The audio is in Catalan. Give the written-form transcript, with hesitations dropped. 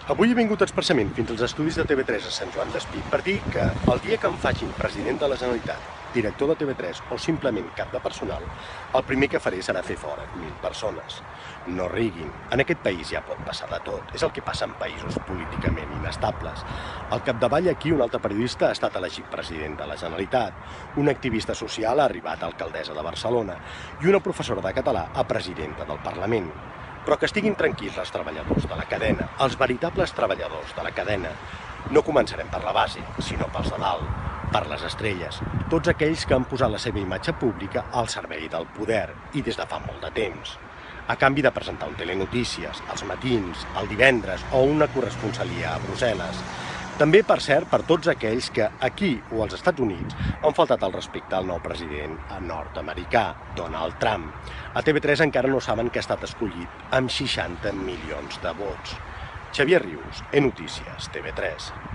Avui he vingut expressament fins als estudis de TV3 a Sant Joan d'Espí per dir que el dia que em facin president de la Generalitat, director de TV3 o simplement cap de personal, el primer que faré serà fer fora 1.000 persones. No riguin, en aquest país ja pot passar de tot, és el que passa en països políticament inestables. Al capdavall aquí un altre periodista ha estat elegit president de la Generalitat, una activista social ha arribat a alcaldessa de Barcelona i una professora de català a presidenta del Parlament. Però que estiguin tranquils els treballadors de la cadena, els veritables treballadors de la cadena. No començarem per la base, sinó pels de dalt, per les estrelles, tots aquells que han posat la seva imatge pública al servei del poder i des de fa molt de temps. A canvi de presentar un telenotícies, als matins, el divendres o una corresponsalia a Brussel·les. També, per cert, per tots aquells que aquí o als Estats Units han faltat el respecte al nou president nord-americà, Donald Trump. A TV3 encara no saben que ha estat escollit amb 60 milions de vots. Xavier Rius, E-Notícies, TV3.